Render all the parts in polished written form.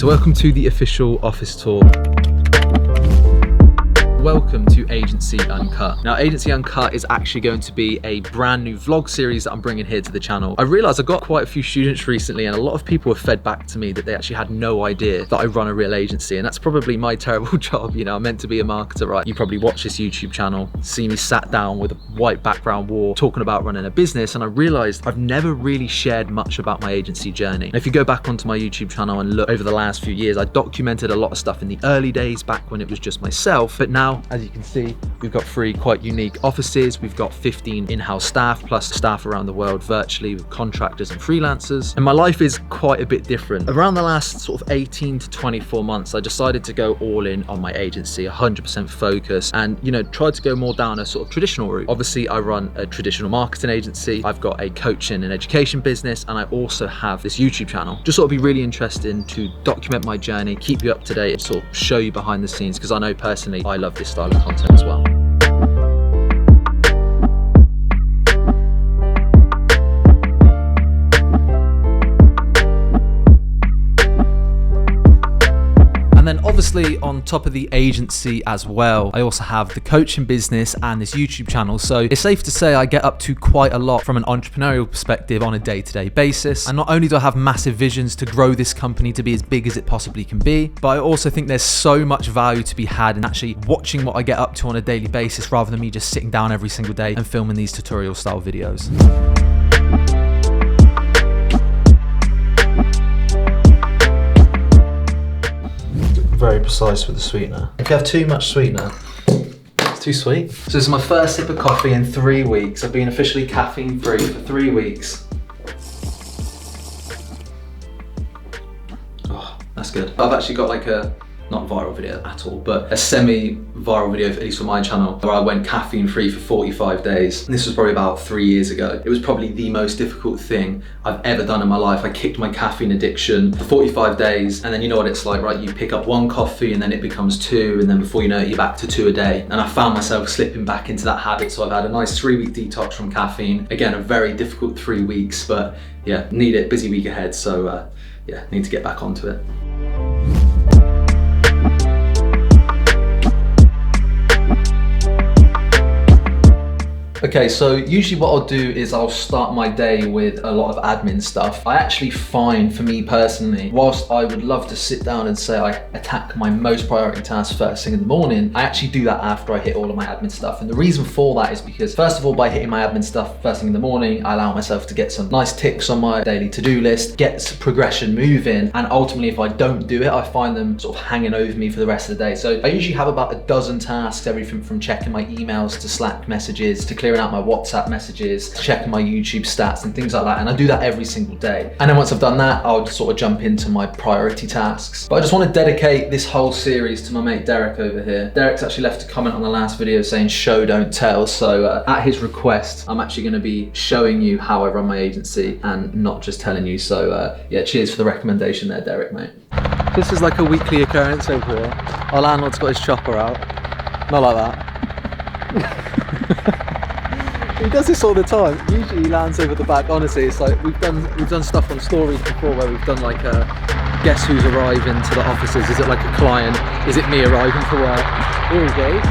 So welcome to the official office tour. Welcome to Agency Uncut. Now, Agency Uncut is actually going to be a brand new vlog series that I'm bringing here to the channel. I realized I got quite a few students recently and a lot of people have fed back to me that they actually had no idea that I run a real agency, and that's probably my terrible job. You know, I'm meant to be a marketer, right? You probably watch this YouTube channel, see me sat down with a white background wall talking about running a business, and I realized I've never really shared much about my agency journey. And if you go back onto my YouTube channel and look over the last few years, I documented a lot of stuff in the early days back when it was just myself, but now, as you can see, we've got 3 quite unique offices. We've got 15 in-house staff, plus staff around the world virtually with contractors and freelancers. And my life is quite a bit different. Around the last sort of 18 to 24 months, I decided to go all in on my agency, 100% focus, and, you know, tried to go more down a sort of traditional route. Obviously, I run a traditional marketing agency. I've got a coaching and education business, and I also have this YouTube channel. Just sort of be really interesting to document my journey, keep you up to date, and sort of show you behind the scenes, because I know personally I love this style of content as well. And then obviously on top of the agency as well, I also have the coaching business and this YouTube channel. So it's safe to say I get up to quite a lot from an entrepreneurial perspective on a day-to-day basis. And not only do I have massive visions to grow this company to be as big as it possibly can be, but I also think there's so much value to be had in actually watching what I get up to on a daily basis rather than me just sitting down every single day and filming these tutorial style videos. Very precise with the sweetener. If you have too much sweetener, it's too sweet. So this is my first sip of coffee in 3 weeks. I've been officially caffeine free for 3 weeks. Oh, that's good. I've actually got like a, not viral video at all, but a semi-viral video, at least for my channel, where I went caffeine free for 45 days. And this was probably about 3 years ago. It was probably the most difficult thing I've ever done in my life. I kicked my caffeine addiction for 45 days. And then you know what it's like, right? You pick up 1 coffee and then it becomes 2. And then before you know it, you're back to 2 a day. And I found myself slipping back into that habit. So I've had a nice 3-week detox from caffeine. Again, a very difficult 3 weeks, but yeah, need it, busy week ahead. So yeah, need to get back onto it. Okay, so usually what I'll do is I'll start my day with a lot of admin stuff. I actually find, for me personally, whilst I would love to sit down and say I attack my most priority tasks first thing in the morning, I actually do that after I hit all of my admin stuff. And the reason for that is because, first of all, by hitting my admin stuff first thing in the morning, I allow myself to get some nice ticks on my daily to-do list, get progression moving, and ultimately if I don't do it, I find them sort of hanging over me for the rest of the day. So I usually have about a dozen tasks, everything from checking my emails to Slack messages to clearing out my WhatsApp messages, checking my YouTube stats and things like that, and I do that every single day. And then once I've done that, I'll just sort of jump into my priority tasks. But I just want to dedicate this whole series to my mate Derek over here. Derek's actually left a comment on the last video saying show don't tell, so at his request I'm actually going to be showing you how I run my agency and not just telling you. So yeah, cheers for the recommendation there, Derek, mate. This is like a weekly occurrence over here. Our landlord's got his chopper out. Not like that. He does this all the time. Usually he lands over the back. Honestly, it's like we've done stuff on stories before where we've done like a guess who's arriving to the offices. Is it like a client? Is it me arriving for work? Here he goes.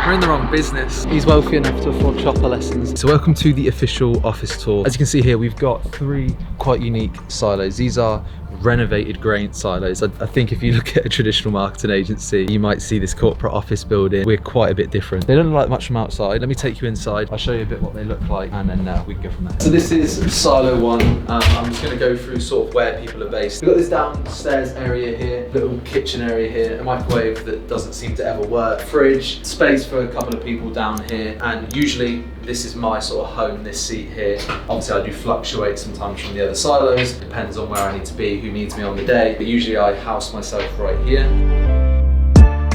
We're in the wrong business. He's wealthy enough to afford chopper lessons. So welcome to the official office tour. As you can see here, we've got 3 quite unique silos. These are renovated grain silos. I think if you look at a traditional marketing agency, you might see this corporate office building. We're quite a bit different. They don't look like much from outside. Let me take you inside. I'll show you a bit what they look like, and then we can go from there. So this is silo 1. I'm just going to go through sort of where people are based. We've got this downstairs area here, little kitchen area here, a microwave that doesn't seem to ever work, fridge, space for a couple of people down here, and usually this is my sort of home, this seat here. Obviously I do fluctuate sometimes from the other silos, depends on where I need to be, who needs me on the day, but usually I house myself right here.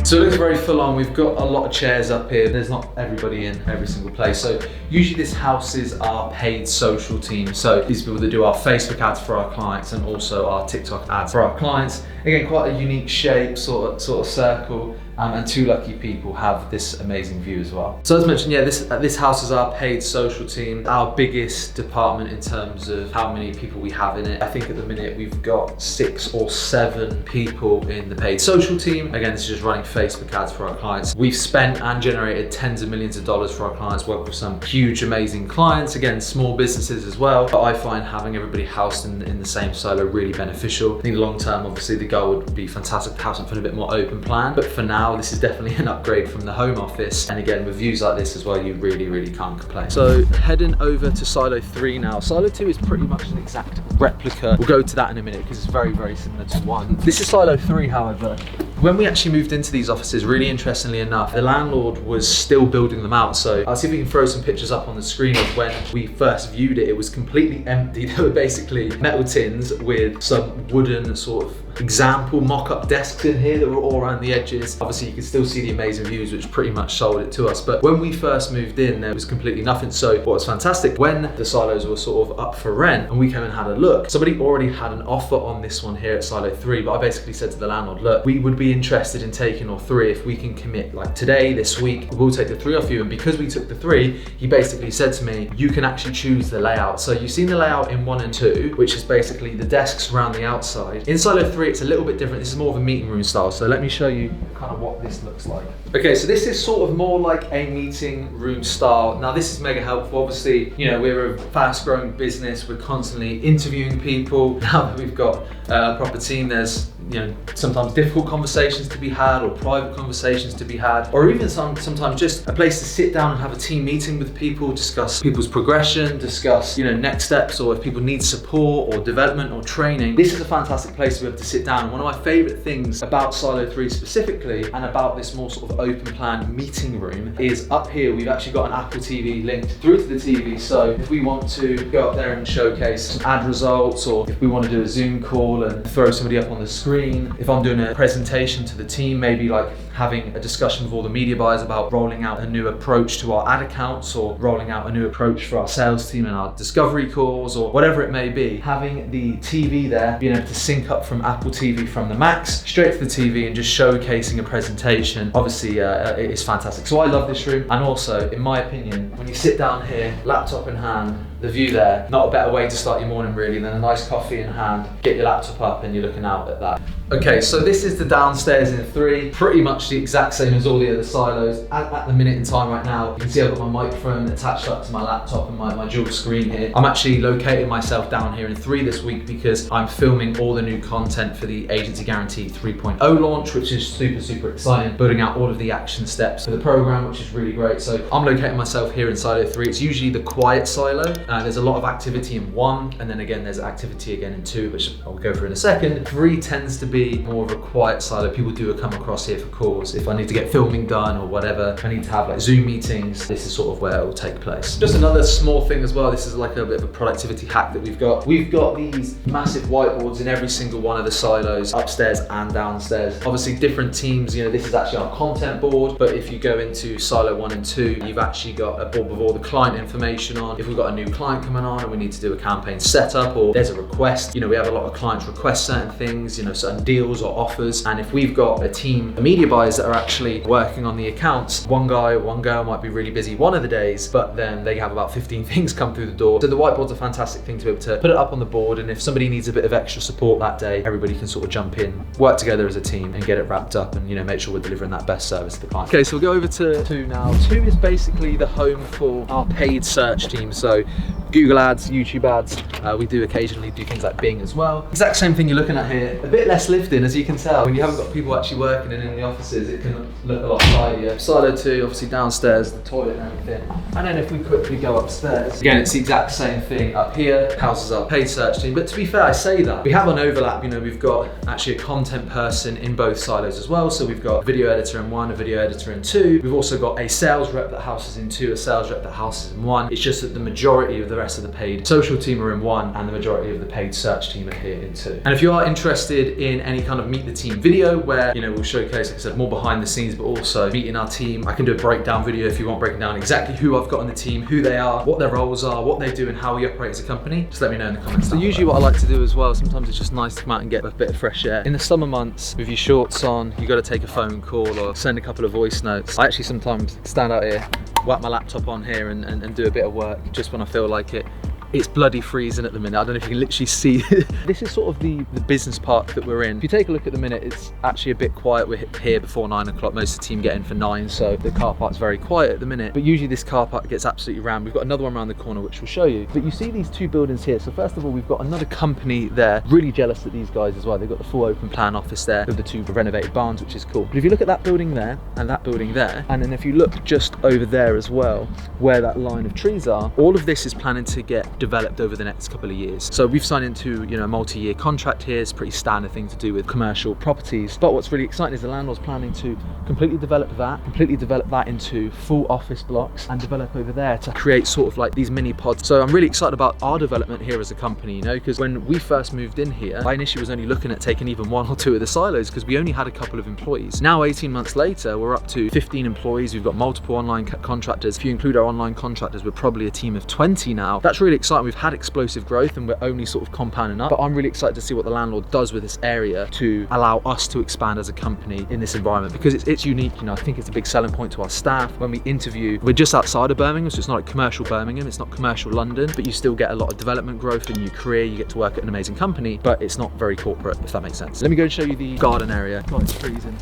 So it looks very full on. We've got a lot of chairs up here. There's not everybody in every single place. So usually this houses our paid social team. So these people that do our Facebook ads for our clients and also our TikTok ads for our clients. Again, quite a unique shape, sort of circle. and 2 lucky people have this amazing view as well. So as mentioned, yeah, this house is our paid social team, our biggest department in terms of how many people we have in it. I think at the minute we've got 6 or 7 people in the paid social team. Again, this is just running Facebook ads for our clients. We've spent and generated tens of millions of dollars for our clients, worked with some huge, amazing clients, again, small businesses as well. But I find having everybody housed in the same silo really beneficial. I think long term, obviously the goal would be fantastic to have something a bit more open plan. But for now, this is definitely an upgrade from the home office. And again, with views like this as well, you really, really can't complain. So heading over to silo 3 now. Silo 2 is pretty much an exact replica. We'll go to that in a minute because it's very, very similar to 1. This is silo 3, however. When we actually moved into these offices, really interestingly enough, the landlord was still building them out. So I'll see if we can throw some pictures up on the screen of when we first viewed it. It was completely empty. There were basically metal tins with some wooden sort of example mock-up desks in here that were all around the edges. Obviously you can still see the amazing views, which pretty much sold it to us. But when we first moved in, there was completely nothing. So what was fantastic, when the silos were sort of up for rent and we came and had a look, somebody already had an offer on this one here at silo 3. But I basically said to the landlord, look, we would be interested in taking all 3 if we can commit like today, this week, we'll take the 3 off you. And because we took the 3, he basically said to me, you can actually choose the layout. So you've seen the layout in 1 and 2, which is basically the desks around the outside. In silo 3, it's a little bit different. This is more of a meeting room style. So let me show you kind of what this looks like. Okay, so this is sort of more like a meeting room style. Now this is mega helpful. Obviously, you know, we're a fast growing business. We're constantly interviewing people. Now that we've got a proper team, there's, you know, sometimes difficult conversations to be had or private conversations to be had, or even sometimes just a place to sit down and have a team meeting with people, discuss people's progression, discuss, you know, next steps, or if people need support or development or training. This is a fantastic place to be able to sit down. And one of my favorite things about silo 3 specifically, and about this more sort of open plan meeting room, is up here we've actually got an Apple TV linked through to the TV. So if we want to go up there and showcase some ad results, or if we want to do a Zoom call and throw somebody up on the screen, if I'm doing a presentation to the team, maybe like having a discussion with all the media buyers about rolling out a new approach to our ad accounts, or rolling out a new approach for our sales team and our discovery calls, or whatever it may be, having the TV there, being able to sync up from Apple TV from the Macs straight to the TV and just showcasing a presentation, obviously it is fantastic. So I love this room. And also, in my opinion, when you sit down here, laptop in hand, the view there, not a better way to start your morning really than a nice coffee in hand, get your laptop up and you're looking out at that. Okay, so this is the downstairs in 3, pretty much the exact same as all the other silos. At the minute in time right now, you can see I've got my microphone attached up to my laptop and my dual screen here. I'm actually locating myself down here in 3 this week because I'm filming all the new content for the Agency Guarantee 3.0 launch, which is super exciting, building out all of the action steps for the program, which is really great. So I'm locating myself here in silo 3. It's usually the quiet silo. There's a lot of activity in 1, and then again there's activity again in 2, which I'll go through in a second. 3 tends to be more of a quiet silo. People do come across here for calls. If I need to get filming done or whatever, if I need to have like Zoom meetings, this is sort of where it will take place. Just another small thing as well, this is like a bit of a productivity hack that we've got. We've got these massive whiteboards in every single one of the silos, upstairs and downstairs. Obviously different teams, you know, this is actually our content board, but if you go into silo 1 and 2, you've actually got a board with all the client information on. If we've got a new client coming on and we need to do a campaign setup, or there's a request, you know, we have a lot of clients request certain things, you know, certain deals or offers. And if we've got a team of media buyers that are actually working on the accounts, one guy or one girl might be really busy one of the days, but then they have about 15 things come through the door. So the whiteboard's a fantastic thing to be able to put it up on the board, and if somebody needs a bit of extra support that day, everybody can sort of jump in, work together as a team and get it wrapped up, and, you know, make sure we're delivering that best service to the client. Okay, so we'll go over to 2 now. 2 is basically the home for our paid search team. So Google ads, YouTube ads, we do occasionally do things like Bing as well. Exact same thing you're looking at here. A bit less lived in, as you can tell. When you haven't got people actually working in the offices, it can look a lot tidier. Silo 2, obviously downstairs, the toilet and everything. And then if we quickly go upstairs, again, it's the exact same thing up here. Houses our paid search team. But to be fair, I say that, we have an overlap. You know, we've got actually a content person in both silos as well. So we've got a video editor in 1, a video editor in 2. We've also got a sales rep that houses in 2, a sales rep that houses in 1. It's just that the majority majority of the rest of the paid social team are in one, and the majority of the paid search team are here in two. And if you are interested in any kind of meet the team video where, we'll showcase, like I said, more behind the scenes, but also meeting our team, I can do a breakdown video if you want, breaking down exactly who I've got on the team, who they are, what their roles are, what they do, and how we operate as a company. Just let me know in the comments. So usually what I like to do as well, sometimes it's just nice to come out and get a bit of fresh air. In the summer months, with your shorts on, you got to take a phone call or send a couple of voice notes. I actually sometimes stand out here, whack my laptop on here and do a bit of work just when I feel like it. It's bloody freezing at the minute. I don't know if you can literally see. This is sort of the business park that we're in. If you take a look at the minute, it's actually a bit quiet. We're here before 9 o'clock. Most of the team get in for 9, so the car park's very quiet at the minute. But usually this car park gets absolutely rammed. We've got another one around the corner, which we'll show you. But you see these two buildings here. So first of all, we've got another company there. Really jealous at these guys as well. They've got the full open plan office there with the two renovated barns, which is cool. But if you look at that building there and that building there, and then if you look just over there as well, where that line of trees are, all of this is planning to get developed over the next couple of years. So we've signed into a multi-year contract here. It's a pretty standard thing to do with commercial properties. But what's really exciting is the landlord's planning to completely develop that into full office blocks and develop over there to create sort of like these mini pods. So I'm really excited about our development here as a company, because when we first moved in here, I initially was only looking at taking even 1 or 2 of the silos because we only had a couple of employees. Now 18 months later, we're up to 15 employees. We've got multiple online contractors. If you include our online contractors, we're probably a team of 20 now. That's really exciting. We've had explosive growth and we're only sort of compounding up, but I'm really excited to see what the landlord does with this area to allow us to expand as a company in this environment, because it's unique. I think it's a big selling point to our staff. When we interview, we're just outside of Birmingham, so it's not like commercial Birmingham, it's not commercial London, but you still get a lot of development growth in your career. You get to work at an amazing company, but it's not very corporate, if that makes sense. Let me go and show you the garden area. God, it's freezing.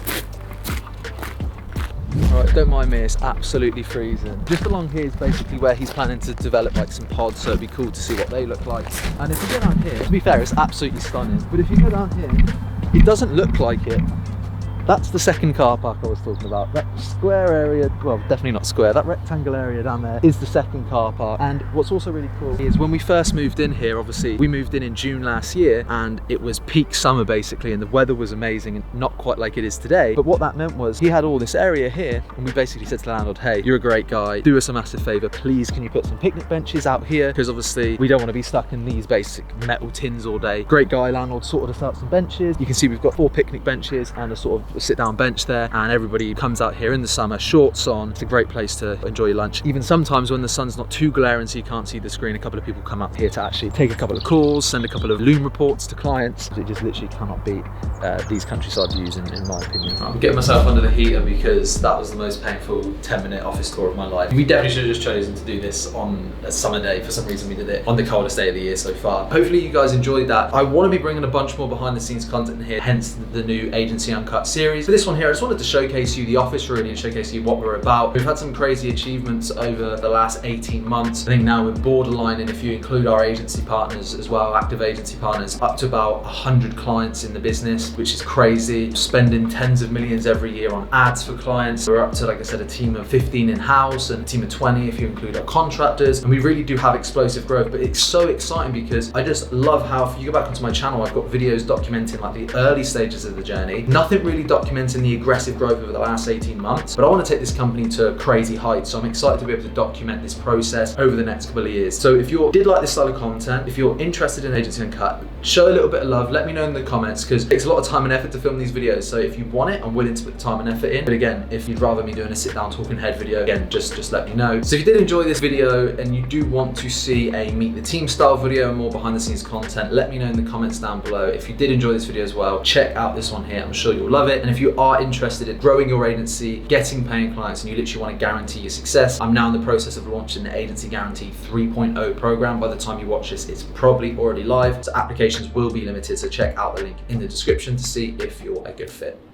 Alright, don't mind me, it's absolutely freezing. Just along here is basically where he's planning to develop like some pods, so it'd be cool to see what they look like. And if you go down here, to be fair, it's absolutely stunning. But if you go down here, it doesn't look like it. That's the second car park I was talking about. That square area, well, definitely not square, that rectangle area down there is the second car park. And what's also really cool is when we first moved in here, obviously, we moved in June last year and it was peak summer basically, and the weather was amazing and not quite like it is today. But what that meant was he had all this area here and we basically said to the landlord, hey, you're a great guy, do us a massive favor, please can you put some picnic benches out here? Because obviously we don't want to be stuck in these basic metal tins all day. Great guy, landlord sorted us out some benches. You can see we've got 4 picnic benches and a sort of sit down bench there, and everybody comes out here in the summer, shorts on. It's a great place to enjoy your lunch. Even sometimes when the sun's not too glaring so you can't see the screen, a couple of people come up here to actually take a couple of calls, send a couple of loom reports to clients. It just literally cannot beat these countryside views in my opinion. I'm getting myself under the heater because that was the most painful 10-minute office tour of my life. We definitely should have just chosen to do this on a summer day. For some reason we did it on the coldest day of the year so far. Hopefully you guys enjoyed that. I want to be bringing a bunch more behind the scenes content here, hence the new Agency Uncut series. For this one here, I just wanted to showcase you the office really and showcase you what we're about. We've had some crazy achievements over the last 18 months. I think now we're borderline, and if you include our agency partners as well, active agency partners, up to about 100 clients in the business, which is crazy. Spending tens of millions every year on ads for clients. We're up to, like I said, a team of 15 in-house and a team of 20 if you include our contractors. And we really do have explosive growth, but it's so exciting because I just love how, if you go back onto my channel, I've got videos documenting like the early stages of the journey. Nothing really documenting the aggressive growth over the last 18 months, but I want to take this company to crazy heights. So I'm excited to be able to document this process over the next couple of years. So if you did like this style of content, if you're interested in Agency Uncut, show a little bit of love, let me know in the comments, because it takes a lot of time and effort to film these videos. So if you want it, I'm willing to put the time and effort in. But again, if you'd rather me doing a sit down talking head video, again, just let me know. So if you did enjoy this video and you do want to see a meet the team style video and more behind the scenes content, let me know in the comments down below. If you did enjoy this video as well, check out this one here. I'm sure you'll love it. And if you are interested in growing your agency, getting paying clients, and you literally want to guarantee your success, I'm now in the process of launching the Agency Guarantee 3.0 program. By the time you watch this, it's probably already live. So applications will be limited. So check out the link in the description to see if you're a good fit.